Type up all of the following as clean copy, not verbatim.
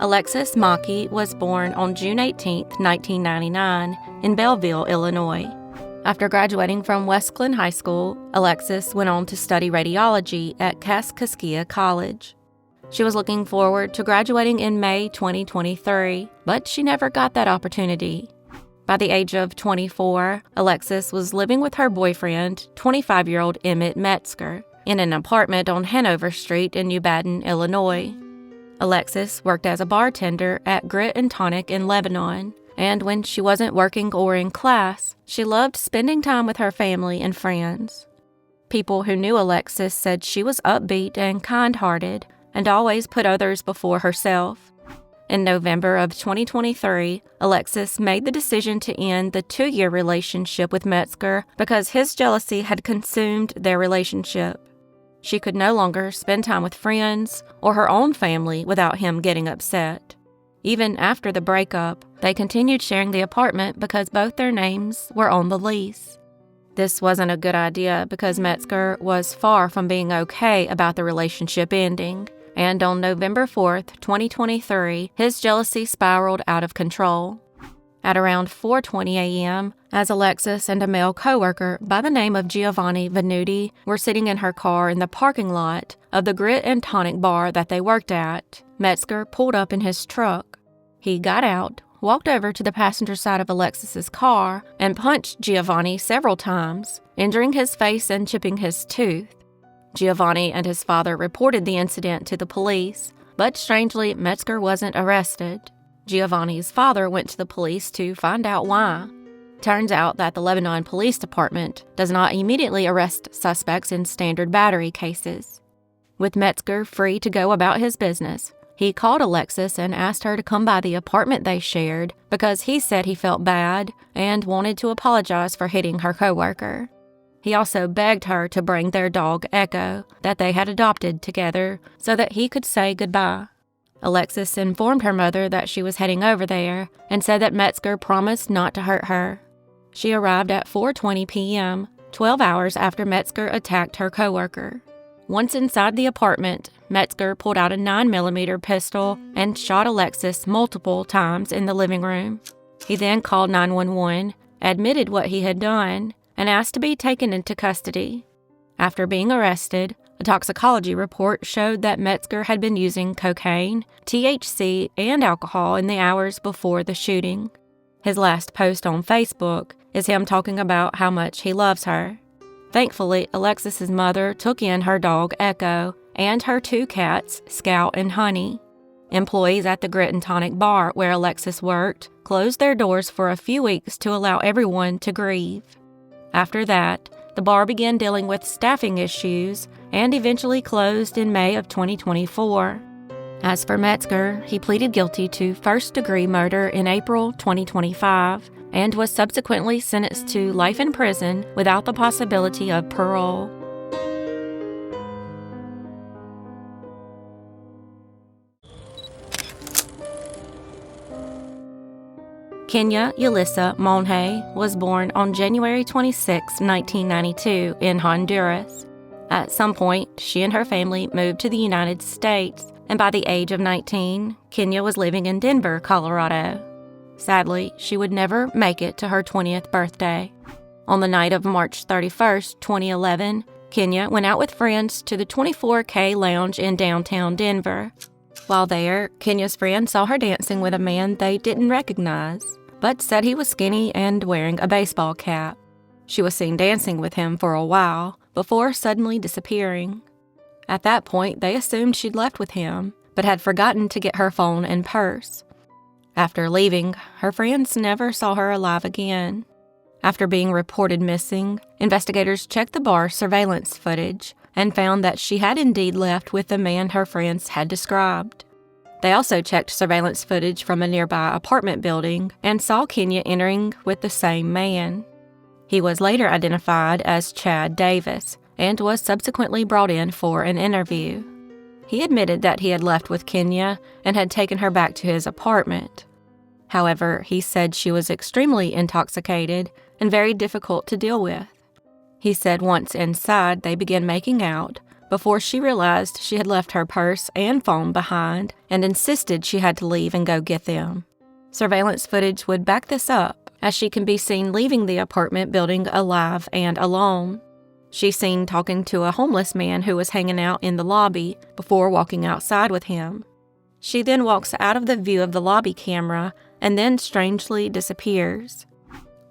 Alexis Maki was born on June 18, 1999, in Belleville, Illinois. After graduating from Wesleyan High School, Alexis went on to study radiology at Kaskaskia College. She was looking forward to graduating in May 2023, but she never got that opportunity. By the age of 24, Alexis was living with her boyfriend, 25-year-old Emmett Metzger, in an apartment on Hanover Street in New Baden, Illinois. Alexis worked as a bartender at Grit and Tonic in Lebanon, and when she wasn't working or in class, she loved spending time with her family and friends. People who knew Alexis said she was upbeat and kind-hearted, and always put others before herself. In November of 2023, Alexis made the decision to end the 2-year relationship with Metzger because his jealousy had consumed their relationship. She could no longer spend time with friends or her own family without him getting upset. Even after the breakup, they continued sharing the apartment because both their names were on the lease. This wasn't a good idea because Metzger was far from being okay about the relationship ending, and on November 4th, 2023, his jealousy spiraled out of control. At around 4:20 a.m., as Alexis and a male coworker by the name of Giovanni Venuti were sitting in her car in the parking lot of the Grit and Tonic bar that they worked at, Metzger pulled up in his truck. He got out, walked over to the passenger side of Alexis's car, and punched Giovanni several times, injuring his face and chipping his tooth. Giovanni and his father reported the incident to the police, but strangely, Metzger wasn't arrested. Giovanni's father went to the police to find out why. Turns out that the Lebanon Police Department does not immediately arrest suspects in standard battery cases. With Metzger free to go about his business, he called Alexis and asked her to come by the apartment they shared because he said he felt bad and wanted to apologize for hitting her coworker. He also begged her to bring their dog Echo that they had adopted together so that he could say goodbye. Alexis informed her mother that she was heading over there and said that Metzger promised not to hurt her. She arrived at 4:20 p.m., 12 hours after Metzger attacked her coworker. Once inside the apartment, Metzger pulled out a 9mm pistol and shot Alexis multiple times in the living room. He then called 911, admitted what he had done, and asked to be taken into custody. After being arrested, a toxicology report showed that Metzger had been using cocaine, THC, and alcohol in the hours before the shooting. His last post on Facebook is him talking about how much he loves her. Thankfully, Alexis's mother took in her dog Echo and her 2 cats, Scout and Honey. Employees at the Grit and Tonic bar where Alexis worked closed their doors for a few weeks to allow everyone to grieve. After that, the bar began dealing with staffing issues and eventually closed in May of 2024. As for Metzger, he pleaded guilty to first-degree murder in April 2025 and was subsequently sentenced to life in prison without the possibility of parole. Kenia Yulissa Monge was born on January 26, 1992, in Honduras. At some point, she and her family moved to the United States, and by the age of 19, Kenia was living in Denver, Colorado. Sadly, she would never make it to her 20th birthday. On the night of March 31, 2011, Kenia went out with friends to the 24K Lounge in downtown Denver. While there, Kenia's friend saw her dancing with a man they didn't recognize, but said he was skinny and wearing a baseball cap. She was seen dancing with him for a while, before suddenly disappearing. At that point, they assumed she'd left with him, but had forgotten to get her phone and purse. After leaving, her friends never saw her alive again. After being reported missing, investigators checked the bar's surveillance footage and found that she had indeed left with the man her friends had described. They also checked surveillance footage from a nearby apartment building and saw Kenia entering with the same man. He was later identified as Chad Davis and was subsequently brought in for an interview. He admitted that he had left with Kenia and had taken her back to his apartment. However, he said she was extremely intoxicated and very difficult to deal with. He said once inside they began making out, before she realized she had left her purse and phone behind and insisted she had to leave and go get them. Surveillance footage would back this up, as she can be seen leaving the apartment building alive and alone. She's seen talking to a homeless man who was hanging out in the lobby before walking outside with him. She then walks out of the view of the lobby camera and then strangely disappears.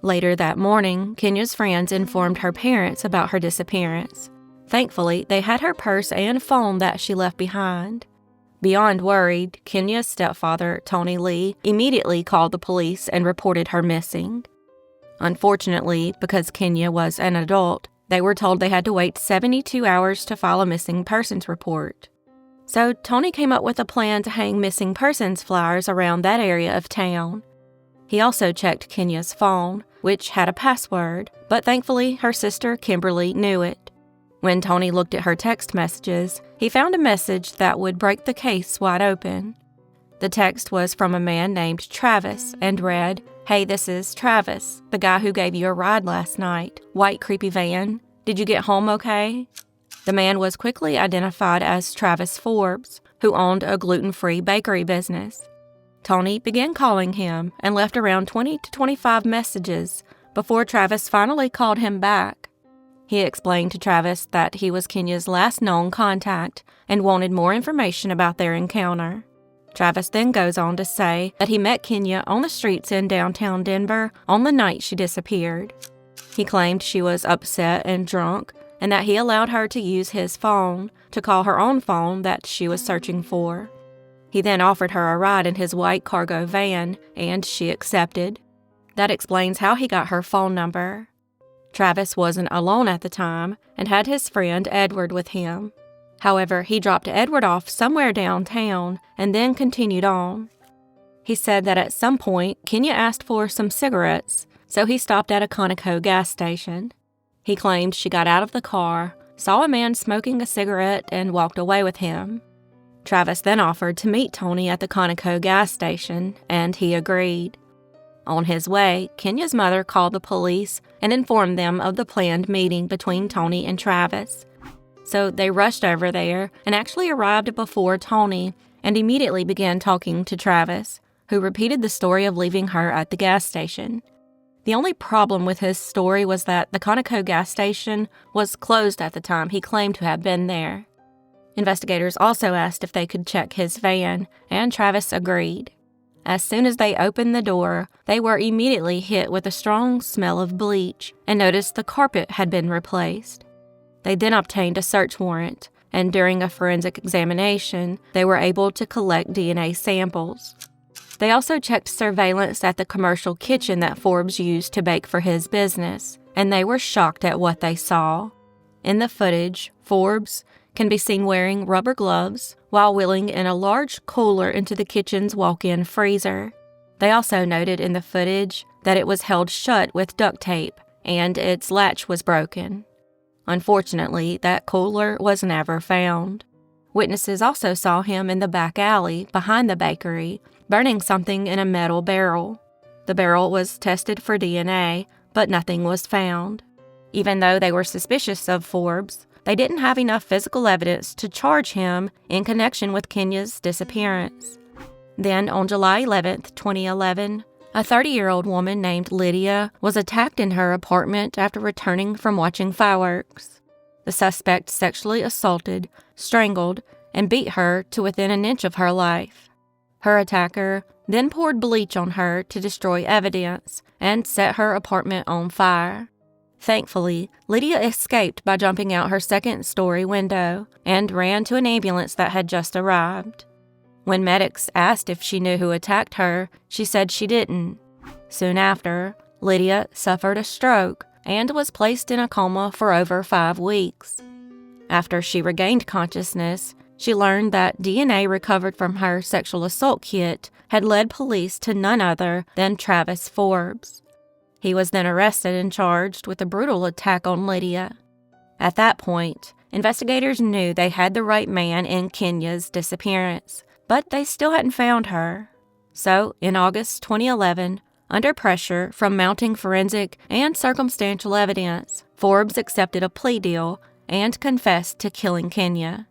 Later that morning, Kenia's friends informed her parents about her disappearance. Thankfully, they had her purse and phone that she left behind. Beyond worried, Kenia's stepfather, Tony Lee, immediately called the police and reported her missing. Unfortunately, because Kenia was an adult, they were told they had to wait 72 hours to file a missing persons report. So Tony came up with a plan to hang missing persons flyers around that area of town. He also checked Kenia's phone, which had a password, but thankfully her sister Kimberly knew it. When Tony looked at her text messages, he found a message that would break the case wide open. The text was from a man named Travis and read, "Hey, this is Travis, the guy who gave you a ride last night. White creepy van. Did you get home okay?" The man was quickly identified as Travis Forbes, who owned a gluten-free bakery business. Tony began calling him and left around 20 to 25 messages before Travis finally called him back. He explained to Travis that he was Kenia's last known contact and wanted more information about their encounter. Travis then goes on to say that he met Kenia on the streets in downtown Denver on the night she disappeared. He claimed she was upset and drunk, and that he allowed her to use his phone to call her own phone that she was searching for. He then offered her a ride in his white cargo van, and she accepted. That explains how he got her phone number. Travis wasn't alone at the time and had his friend Edward with him. However, he dropped Edward off somewhere downtown and then continued on. He said that at some point, Kenia asked for some cigarettes, so he stopped at a Conoco gas station. He claimed she got out of the car, saw a man smoking a cigarette, and walked away with him. Travis then offered to meet Tony at the Conoco gas station, and he agreed. On his way, Kenia's mother called the police and informed them of the planned meeting between Tony and Travis. So they rushed over there and actually arrived before Tony and immediately began talking to Travis, who repeated the story of leaving her at the gas station. The only problem with his story was that the Conoco gas station was closed at the time he claimed to have been there. Investigators also asked if they could check his van, and Travis agreed. As soon as they opened the door, they were immediately hit with a strong smell of bleach and noticed the carpet had been replaced. They then obtained a search warrant, and during a forensic examination, they were able to collect DNA samples. They also checked surveillance at the commercial kitchen that Forbes used to bake for his business, and they were shocked at what they saw. In the footage, Forbes can be seen wearing rubber gloves while wheeling in a large cooler into the kitchen's walk-in freezer. They also noted in the footage that it was held shut with duct tape, and its latch was broken. Unfortunately, that cooler was never found. Witnesses also saw him in the back alley behind the bakery, burning something in a metal barrel. The barrel was tested for DNA, but nothing was found. Even though they were suspicious of Forbes, they didn't have enough physical evidence to charge him in connection with Kenia's disappearance. Then, on July 11, 2011, a 30-year-old woman named Lydia was attacked in her apartment after returning from watching fireworks. The suspect sexually assaulted, strangled, and beat her to within an inch of her life. Her attacker then poured bleach on her to destroy evidence and set her apartment on fire. Thankfully, Lydia escaped by jumping out her second-story window and ran to an ambulance that had just arrived. When medics asked if she knew who attacked her, she said she didn't. Soon after, Lydia suffered a stroke and was placed in a coma for over 5 weeks. After she regained consciousness, she learned that DNA recovered from her sexual assault kit had led police to none other than Travis Forbes. He was then arrested and charged with a brutal attack on Lydia. At that point, investigators knew they had the right man in Kenia's disappearance, but they still hadn't found her. So, in August 2011, under pressure from mounting forensic and circumstantial evidence, Forbes accepted a plea deal and confessed to killing Kenia.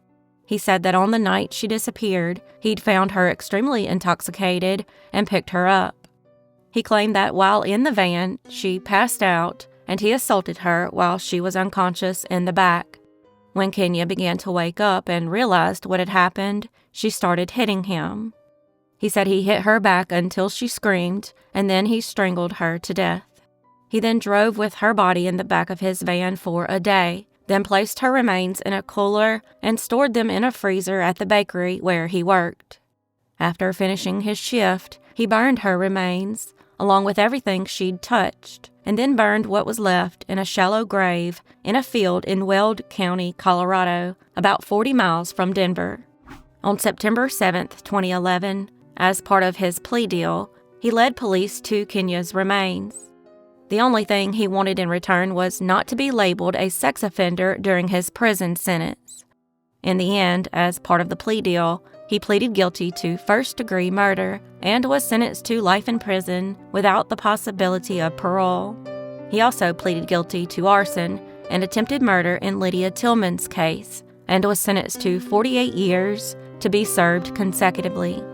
He said that on the night she disappeared, he'd found her extremely intoxicated and picked her up. He claimed that while in the van, she passed out, and he assaulted her while she was unconscious in the back. When Kenia began to wake up and realized what had happened, she started hitting him. He said he hit her back until she screamed, and then he strangled her to death. He then drove with her body in the back of his van for a day, then placed her remains in a cooler and stored them in a freezer at the bakery where he worked. After finishing his shift, he burned her remains, along with everything she'd touched, and then burned what was left in a shallow grave in a field in Weld County, Colorado, about 40 miles from Denver. On September 7, 2011, as part of his plea deal, he led police to Kenia's remains. The only thing he wanted in return was not to be labeled a sex offender during his prison sentence. In the end, as part of the plea deal, he pleaded guilty to first-degree murder and was sentenced to life in prison without the possibility of parole. He also pleaded guilty to arson and attempted murder in Lydia Tillman's case and was sentenced to 48 years to be served consecutively.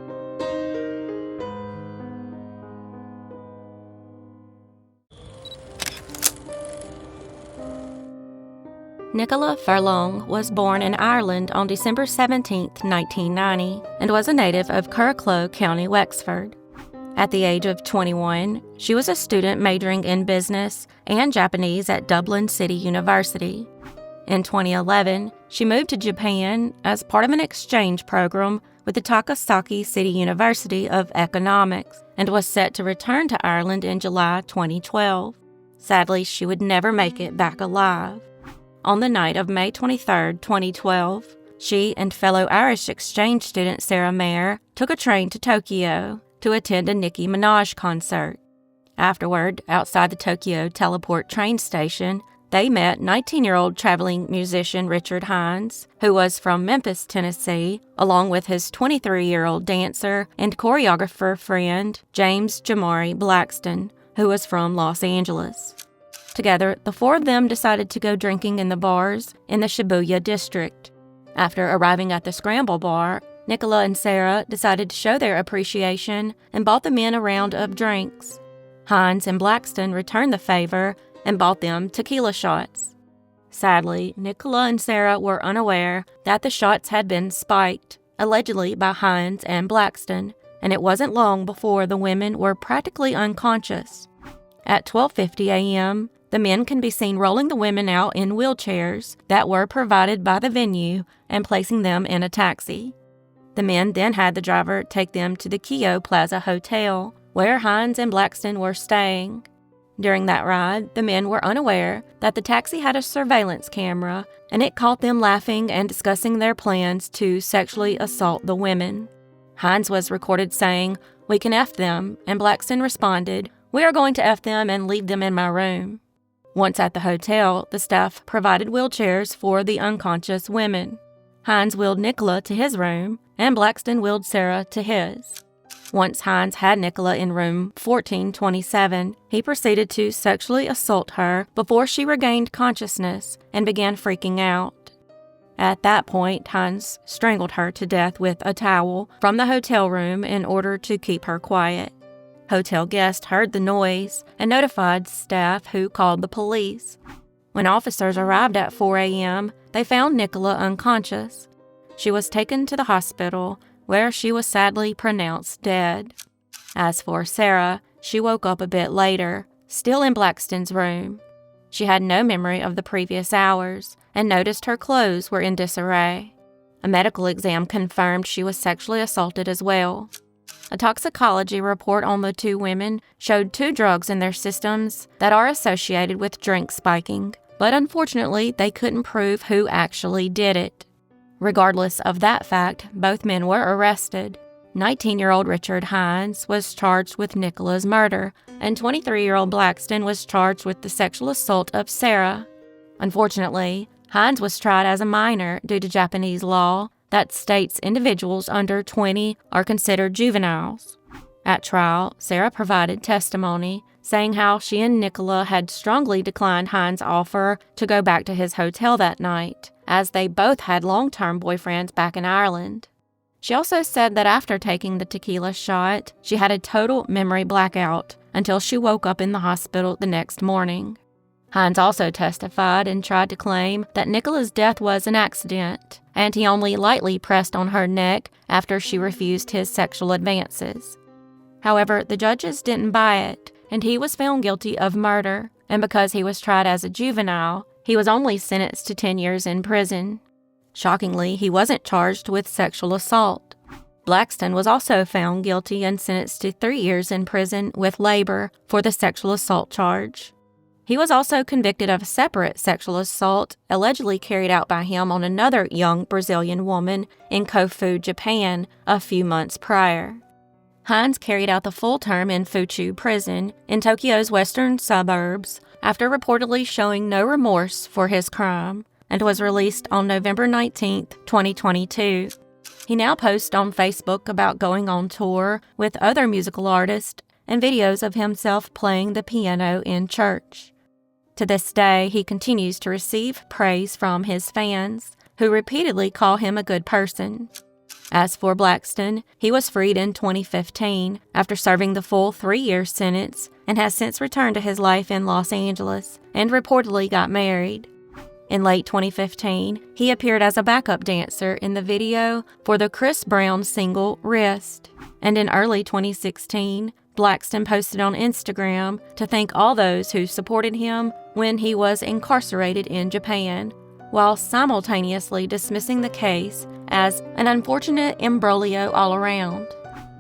Nicola Furlong was born in Ireland on December 17, 1990, and was a native of Curracloe, County Wexford. At the age of 21, she was a student majoring in business and Japanese at Dublin City University. In 2011, she moved to Japan as part of an exchange program with the Takasaki City University of Economics and was set to return to Ireland in July 2012. Sadly, she would never make it back alive. On the night of May 23, 2012, she and fellow Irish exchange student Sarah Maurer took a train to Tokyo to attend a Nicki Minaj concert. Afterward, outside the Tokyo Teleport train station, they met 19-year-old traveling musician Richard Hines, who was from Memphis, Tennessee, along with his 23-year-old dancer and choreographer friend James Jamari Blackston, who was from Los Angeles. Together, the four of them decided to go drinking in the bars in the Shibuya district. After arriving at the Scramble Bar, Nicola and Sarah decided to show their appreciation and bought the men a round of drinks. Hines and Blackston returned the favor and bought them tequila shots. Sadly, Nicola and Sarah were unaware that the shots had been spiked, allegedly by Hines and Blackston, and it wasn't long before the women were practically unconscious. At 12:50 a.m., the men can be seen rolling the women out in wheelchairs that were provided by the venue and placing them in a taxi. The men then had the driver take them to the Keough Plaza Hotel, where Hines and Blackston were staying. During that ride, the men were unaware that the taxi had a surveillance camera, and it caught them laughing and discussing their plans to sexually assault the women. Hines was recorded saying, "We can F them," and Blackston responded, "We are going to F them and leave them in my room." Once at the hotel, the staff provided wheelchairs for the unconscious women. Hines wheeled Nicola to his room, and Blackston wheeled Sarah to his. Once Hines had Nicola in room 1427, he proceeded to sexually assault her before she regained consciousness and began freaking out. At that point, Hines strangled her to death with a towel from the hotel room in order to keep her quiet. Hotel guests heard the noise and notified staff, who called the police. When officers arrived at 4 a.m., they found Nicola unconscious. She was taken to the hospital, where she was sadly pronounced dead. As for Sarah, she woke up a bit later, still in Blackston's room. She had no memory of the previous hours and noticed her clothes were in disarray. A medical exam confirmed she was sexually assaulted as well. A toxicology report on the two women showed 2 drugs in their systems that are associated with drink spiking, but unfortunately they couldn't prove who actually did it. Regardless of that fact, both men were arrested. 19-year-old Richard Hines was charged with Nicola's murder, and 23-year-old Blackston was charged with the sexual assault of Sarah. Unfortunately, Hines was tried as a minor due to Japanese law that states individuals under 20 are considered juveniles. At trial, Sarah provided testimony saying how she and Nicola had strongly declined Hines' offer to go back to his hotel that night, as they both had long-term boyfriends back in Ireland. She also said that after taking the tequila shot, she had a total memory blackout until she woke up in the hospital the next morning. Hines also testified and tried to claim that Nicola's death was an accident, and he only lightly pressed on her neck after she refused his sexual advances. However, the judges didn't buy it, and he was found guilty of murder, and because he was tried as a juvenile, he was only sentenced to 10 years in prison. Shockingly, he wasn't charged with sexual assault. Blackston was also found guilty and sentenced to 3 years in prison with labor for the sexual assault charge. He was also convicted of a separate sexual assault allegedly carried out by him on another young Brazilian woman in Kofu, Japan, a few months prior. Hines carried out the full term in Fuchu prison in Tokyo's western suburbs after reportedly showing no remorse for his crime, and was released on November 19, 2022. He now posts on Facebook about going on tour with other musical artists and videos of himself playing the piano in church. To this day, he continues to receive praise from his fans, who repeatedly call him a good person. As for Blackston, he was freed in 2015 after serving the full 3-year sentence and has since returned to his life in Los Angeles and reportedly got married. In late 2015, he appeared as a backup dancer in the video for the Chris Brown single Wrist, and in early 2016, Blackston posted on Instagram to thank all those who supported him when he was incarcerated in Japan, while simultaneously dismissing the case as an unfortunate imbroglio all around.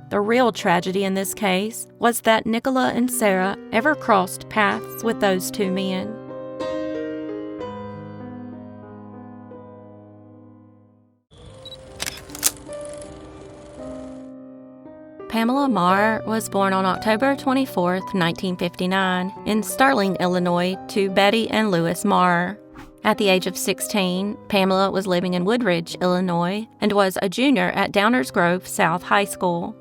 The real tragedy in this case was that Nicola and Sarah ever crossed paths with those two men. Pamela Maurer was born on October 24, 1959, in Sterling, Illinois, to Betty and Louis Maurer. At the age of 16, Pamela was living in Woodridge, Illinois, and was a junior at Downers Grove South High School.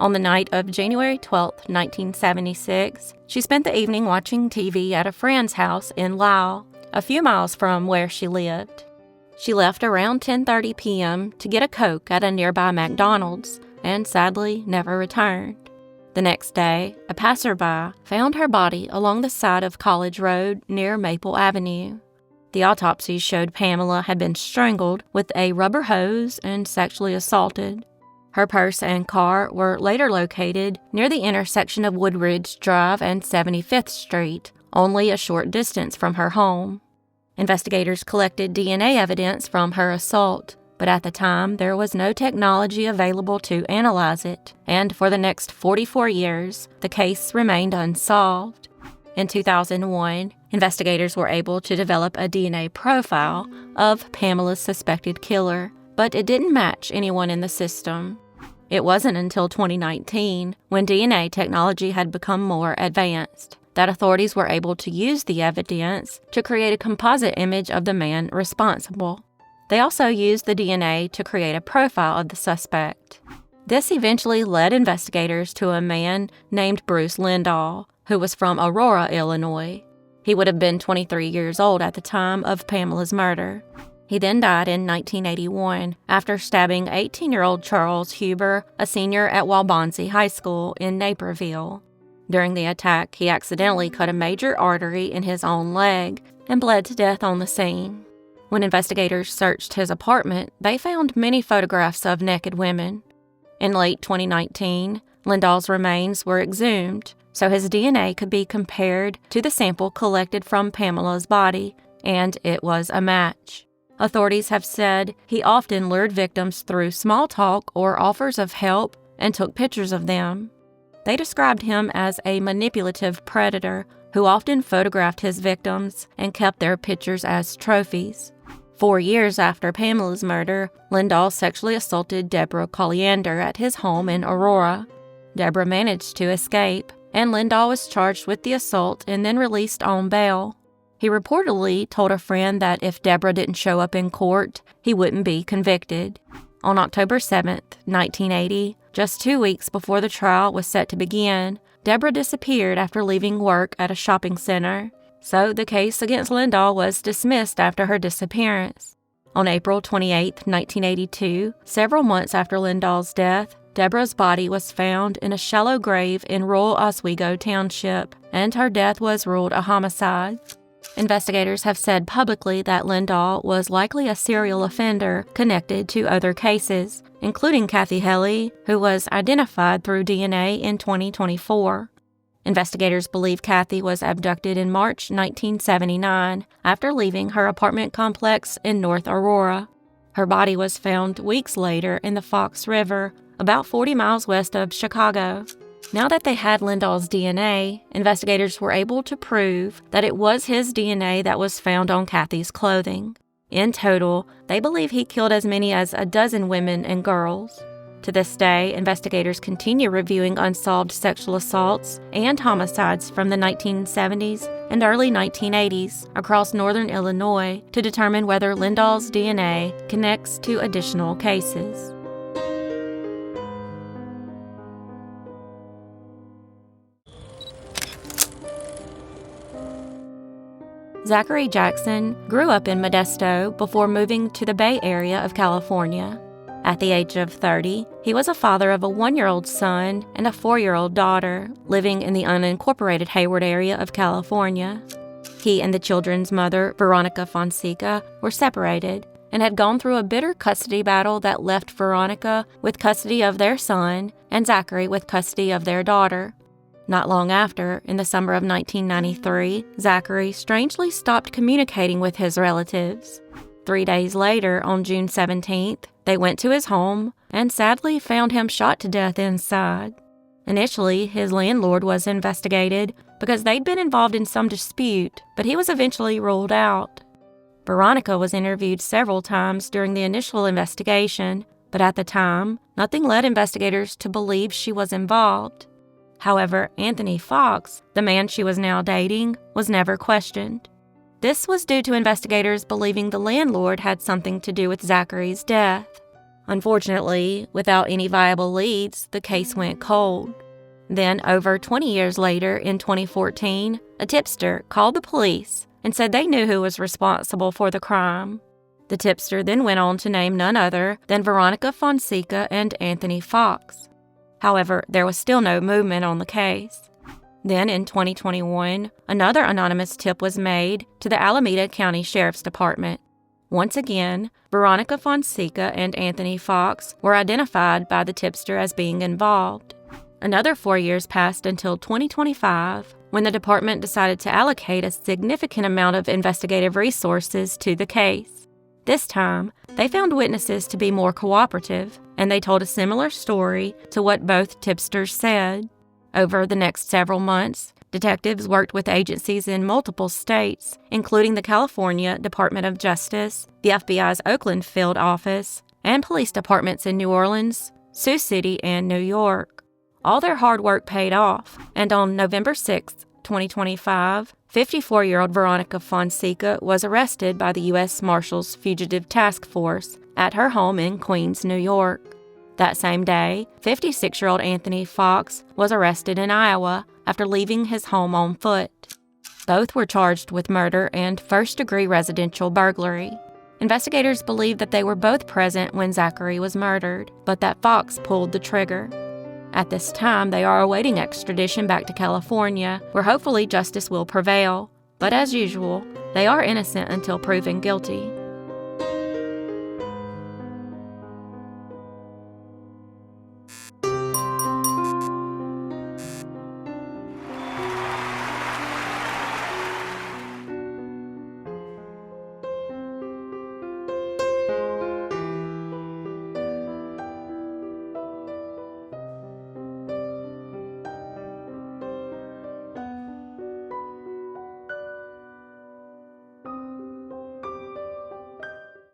On the night of January 12, 1976, she spent the evening watching TV at a friend's house in Lyle, a few miles from where she lived. She left around 10:30 p.m. to get a Coke at a nearby McDonald's, and sadly never returned. The next day, a passerby found her body along the side of College Road near Maple Avenue. The autopsy showed Pamela had been strangled with a rubber hose and sexually assaulted. Her purse and car were later located near the intersection of Woodridge Drive and 75th Street, only a short distance from her home. Investigators collected DNA evidence from her assault, but at the time, there was no technology available to analyze it, and for the next 44 years, the case remained unsolved. In 2001, investigators were able to develop a DNA profile of Pamela's suspected killer, but it didn't match anyone in the system. It wasn't until 2019, when DNA technology had become more advanced, that authorities were able to use the evidence to create a composite image of the man responsible. They also used the DNA to create a profile of the suspect. This eventually led investigators to a man named Bruce Lindahl, who was from Aurora, Illinois. He would have been 23 years old at the time of Pamela's murder. He then died in 1981 after stabbing 18-year-old Charles Huber, a senior at Walbonsee High School in Naperville. During the attack, he accidentally cut a major artery in his own leg and bled to death on the scene. When investigators searched his apartment, they found many photographs of naked women. In late 2019, Lindahl's remains were exhumed, so his DNA could be compared to the sample collected from Pamela's body, and it was a match. Authorities have said he often lured victims through small talk or offers of help and took pictures of them. They described him as a manipulative predator who often photographed his victims and kept their pictures as trophies. 4 years after Pamela's murder, Lindahl sexually assaulted Deborah Colliander at his home in Aurora. Deborah managed to escape, and Lindahl was charged with the assault and then released on bail. He reportedly told a friend that if Deborah didn't show up in court, he wouldn't be convicted. On October 7, 1980, just 2 weeks before the trial was set to begin, Deborah disappeared after leaving work at a shopping center, so the case against Lindahl was dismissed after her disappearance. On April 28, 1982, several months after Lindahl's death, Deborah's body was found in a shallow grave in rural Oswego Township, and her death was ruled a homicide. Investigators have said publicly that Lindahl was likely a serial offender connected to other cases, including Kathy Helly, who was identified through DNA in 2024. Investigators believe Kathy was abducted in March 1979 after leaving her apartment complex in North Aurora. Her body was found weeks later in the Fox River, about 40 miles west of Chicago. Now that they had Lindahl's DNA, investigators were able to prove that it was his DNA that was found on Kathy's clothing. In total, they believe he killed as many as a dozen women and girls. To this day, investigators continue reviewing unsolved sexual assaults and homicides from the 1970s and early 1980s across northern Illinois to determine whether Lindahl's DNA connects to additional cases. Zachary Jackson grew up in Modesto before moving to the Bay Area of California. At the age of 30, he was a father of a 1-year-old son and a 4-year-old daughter, living in the unincorporated Hayward area of California. He and the children's mother, Veronica Fonseca, were separated and had gone through a bitter custody battle that left Veronica with custody of their son and Zachary with custody of their daughter. Not long after, in the summer of 1993, Zachary strangely stopped communicating with his relatives. 3 days later, on June 17th, they went to his home and sadly found him shot to death inside. Initially, his landlord was investigated because they'd been involved in some dispute, but he was eventually ruled out. Veronica was interviewed several times during the initial investigation, but at the time, nothing led investigators to believe she was involved. However, Anthony Fox, the man she was now dating, was never questioned. This was due to investigators believing the landlord had something to do with Zachary's death. Unfortunately, without any viable leads, the case went cold. Then, over 20 years later, in 2014, a tipster called the police and said they knew who was responsible for the crime. The tipster then went on to name none other than Veronica Fonseca and Anthony Fox. However, there was still no movement on the case. Then, in 2021, another anonymous tip was made to the Alameda County Sheriff's Department. Once again, Veronica Fonseca and Anthony Fox were identified by the tipster as being involved. Another 4 years passed until 2025, when the department decided to allocate a significant amount of investigative resources to the case. This time, they found witnesses to be more cooperative, and they told a similar story to what both tipsters said. Over the next several months, detectives worked with agencies in multiple states, including the California Department of Justice, the FBI's Oakland Field Office, and police departments in New Orleans, Sioux City, and New York. All their hard work paid off, and on November 6, 2025, 54-year-old Veronica Fonseca was arrested by the U.S. Marshals Fugitive Task Force at her home in Queens, New York. That same day, 56-year-old Anthony Fox was arrested in Iowa after leaving his home on foot. Both were charged with murder and first-degree residential burglary. Investigators believe that they were both present when Zachary was murdered, but that Fox pulled the trigger. At this time, they are awaiting extradition back to California, where hopefully justice will prevail. But as usual, they are innocent until proven guilty.